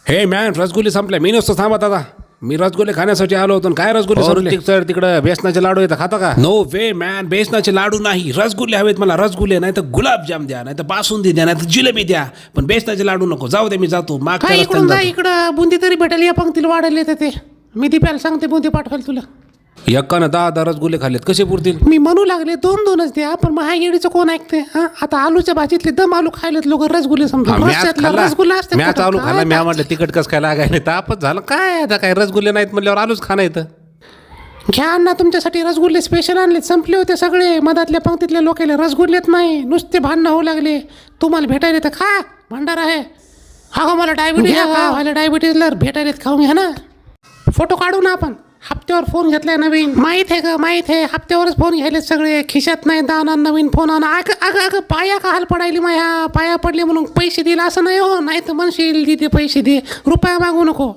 हे मॅन रसगुल्ले संपले. मी नसतो थांबत आता. मी रसगुल्ले खाण्यासाठी आलो होतो. काय रसगुल्ले संपले? सर तिकडं बेसनाचे लाडू येतं खाता का? नो वे मॅन, बेसनाचे लाडू नाही, रसगुल्ले हवेत मला. रसगुल्ले नाही तर गुलाबजाम द्या, नाही तर बासुंदी द्या, नाही तर जिलेबी द्या, पण बेसनाचे लाडू नको. जाऊ दे, मी जातो. मागच्या रस्त्याने जातो. इकडं बुंदी तरी भेटेल. या पंक्तीला वाढायला येतं ते. मी दीपाला सांगते बुंदी पाठवायला तुला. एक्कानं 10 रसगुल्ले खाल्लेत, कसे पुरतील? मी म्हणू लागले 2-2च द्या, पण मग हा येडीचं कोण ऐकते? आता आलूच्या भाजीतले दम आलू खायलेत लोक. रसगुल्ले समजा रसगुल्ला असते. मॅच आलू खाल्ला. म्या म्हटलं तिकट कसं काय लागायला? तापच झालं काय. आता काय रसगुल्ले नाहीत म्हणल्यावर आलूच खाणं येतं. घ्या अण्णा, तुमच्यासाठी रसगुल्ले स्पेशल आणले. संपले होते सगळे. मधातल्या पंक्तीतल्या लोकांना रसगुल्लेत नाही, नुसते भांडणं होऊ लागले. तुम्हाला भेटायला तर खा, भांडार आहे. हा मला डायबिटीजला भेटायला खाऊन घ्या ना. फोटो काढू ना आपण. हप्त्यावर फोन घेतलाय नवीन. माहीत आहे का? माहीत आहे. हप्त्यावरच फोन घ्यायले सगळे. खिशात नाही दाना, नवीन फोन आणा. अगं पाया का हाल पडायली माया. पाया पडले म्हणून पैसे दिला असं नाही हो. नाही तर म्हणशील दे पैसे दे. रुपया मागू नको.